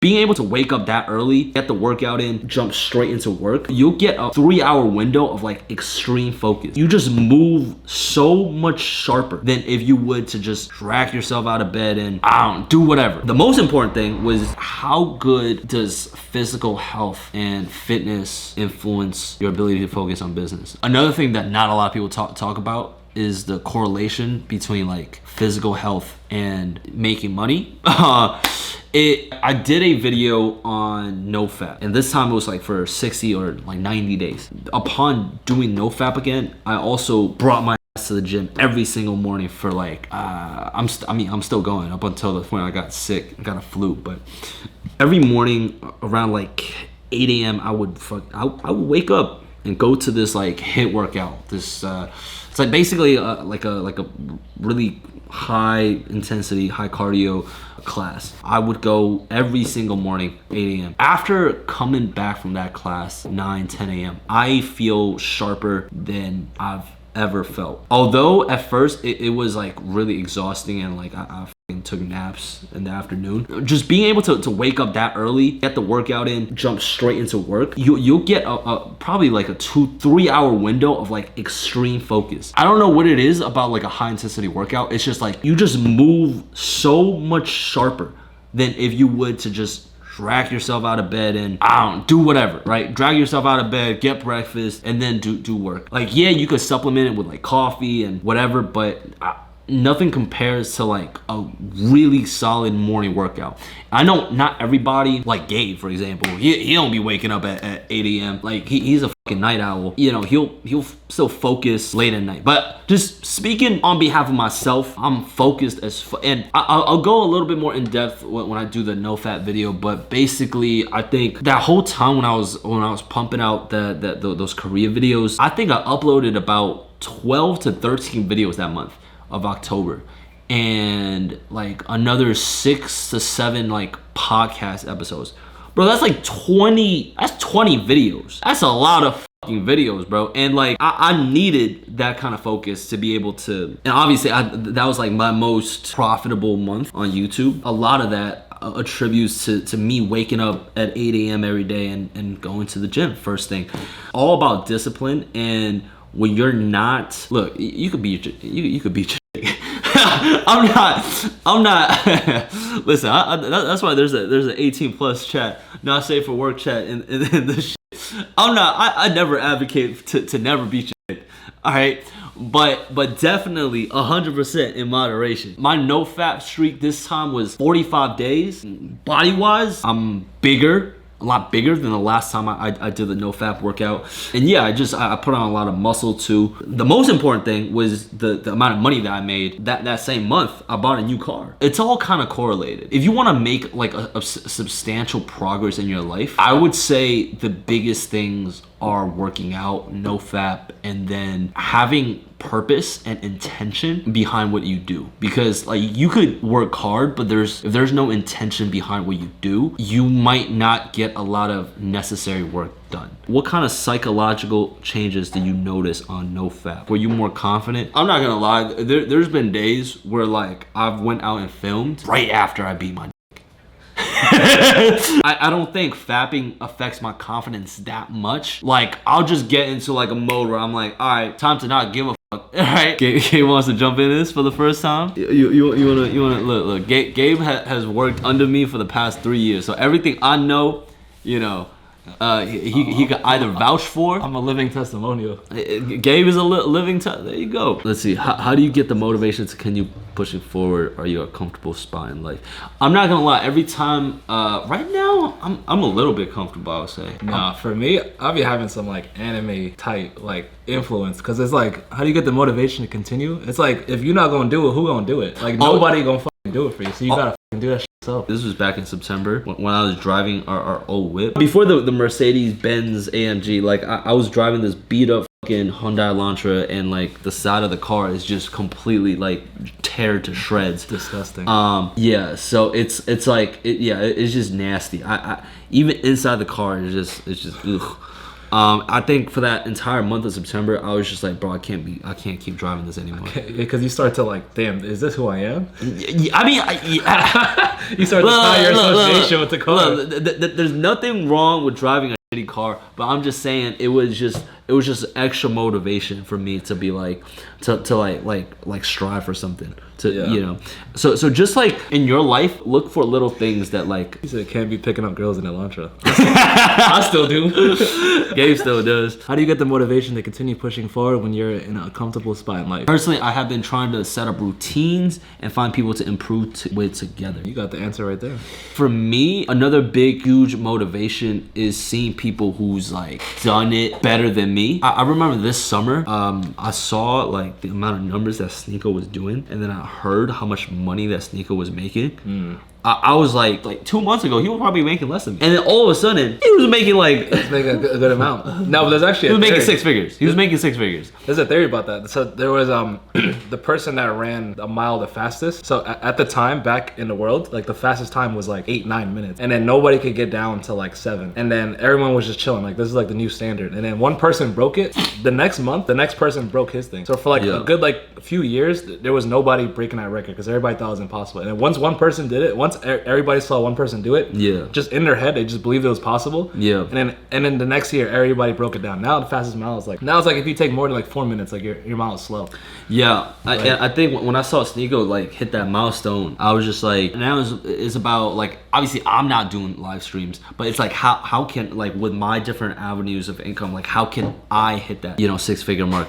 Being able to wake up that early, get the workout in, jump straight into work, you'll get a 3-hour window of like extreme focus. You just move so much sharper than if you would to just drag yourself out of bed and do whatever. The most important thing was how good does physical health and fitness influence your ability to focus on business? Another thing that not a lot of people talk about is the correlation between like physical health and making money. I did a video on NoFap, and this time it was like for 60 or like 90 days. Upon doing NoFap again, I also brought my ass to the gym every single morning for like I'm still going up until the point I got sick. I got a flu, but every morning around like 8 a.m. I would wake up and go to this like HIIT workout. This it's like basically like a really high intensity, high cardio class. I would go every single morning, 8 a.m. After coming back from that class, 9, 10 a.m., I feel sharper than I've ever felt. Although at first it was like really exhausting and like I took naps in the afternoon. Just being able to wake up that early, get the workout in, jump straight into work, you'll get a probably like a 2-3 hour window of like extreme focus. I don't know what it is about like a high intensity workout. It's just like you just move so much sharper than if you would to just drag yourself out of bed and do whatever, right? Drag yourself out of bed, get breakfast, and then do work. Like, yeah, you could supplement it with like coffee and whatever, but nothing compares to like a really solid morning workout. I know not everybody, like Gabe, for example, he don't be waking up at 8 a.m. Like he's a fucking night owl. You know, he'll still focus late at night. But just speaking on behalf of myself, I'm focused and I'll go a little bit more in depth when I do the NoFap video. But basically, I think that whole time when I was pumping out those Korea videos, I think I uploaded about 12 to 13 videos that month of October, and like another 6 to 7 like podcast episodes. Bro, that's like 20 videos. That's a lot of fucking videos, bro. And like I needed that kind of focus to be able to, and obviously that was like my most profitable month on YouTube. A lot of that attributes to me waking up at 8 a.m. every day and going to the gym first thing. All about discipline. And when you're not, look, you could be I'm not listen, that's why there's an 18 plus chat, not safe for work chat in this shit. I never advocate to never beat your shit, all right, but definitely 100% in moderation. My NoFap streak this time was 45 days. Body wise, I'm a lot bigger than the last time I did the NoFap workout. And yeah, I put on a lot of muscle too. The most important thing was the amount of money that I made. That same month, I bought a new car. It's all kind of correlated. If you want to make like a substantial progress in your life, I would say the biggest things are working out, NoFap, and then having purpose and intention behind what you do. Because like you could work hard, but if there's no intention behind what you do, you might not get a lot of necessary work done. What kind of psychological changes did you notice on NoFap? Were you more confident? I'm not gonna lie, there's been days where like I've went out and filmed right after I beat my I don't think fapping affects my confidence that much. Like I'll just get into like a mode where I'm like, all right, time to not give a fuck. All right, Gabe wants to jump into this for the first time. You wanna look. Gabe has worked under me for the past 3 years, so everything I know, you know, he could either vouch for. I'm a living testimonial. Gabe is a living there you go. Let's see, how do you get the motivation to continue pushing forward? Are you a comfortable spot in life? I'm not gonna lie, every time right now I'm a little bit comfortable, I would say. Nah, for me, I'll be having some like anime type like influence, because it's like, how do you get the motivation to continue? It's like, if you're not gonna do it, who gonna do it? Like nobody gonna fucking do it for you, so you gotta fucking do that shit yourself. This was back in September when I was driving our old whip before the Mercedes-Benz AMG. Like I was driving this beat up fucking Hyundai Elantra, and like the side of the car is just completely like teared to shreds. Disgusting. Yeah, so it's like it's just nasty. I even inside the car it's just ugh. I think for that entire month of September, I was just like, bro, I can't keep driving this anymore. Because you start to like, damn, is this who I am? I mean, You start to tie your association with the car. Look, there's nothing wrong with driving a shitty car, but I'm just saying it was just extra motivation for me to be like to like strive for something to so just like in your life, look for little things that like He said can't be picking up girls in Elantra. I still do. Gabe still does. How do you get the motivation to continue pushing forward when you're in a comfortable spot in life? Personally, I have been trying to set up routines and find people to improve with together. You got the answer right there. For me, another big, huge motivation is seeing people who's like done it better than me. I remember this summer, I saw like the amount of numbers that Sneeko was doing, and then I heard how much money that Sneeko was making. I was like 2 months ago, he was probably making less than me. And then all of a sudden, he was making like... Let's make a good amount. No, but there's actually He was making six figures. He was making six figures. There's a theory about that. So there was the person that ran a mile the fastest. So at the time, back in the world, like the fastest time was like 8-9 minutes. And then nobody could get down to like 7. And then everyone was just chilling. Like this is like the new standard. And then one person broke it. The next month, the next person broke his thing. So for like a good like few years, there was nobody breaking that record because everybody thought it was impossible. And then once one person did it, once everybody saw one person do it, just in their head they just believed it was possible. And then the next year everybody broke it down. Now the fastest mile is like if you take more than like 4 minutes, like your mile is slow. I think when I saw Sneeko like hit that milestone, I was just like, now it's about like, obviously I'm not doing live streams, but it's like how can, like with my different avenues of income, like how can I hit that 6-figure mark?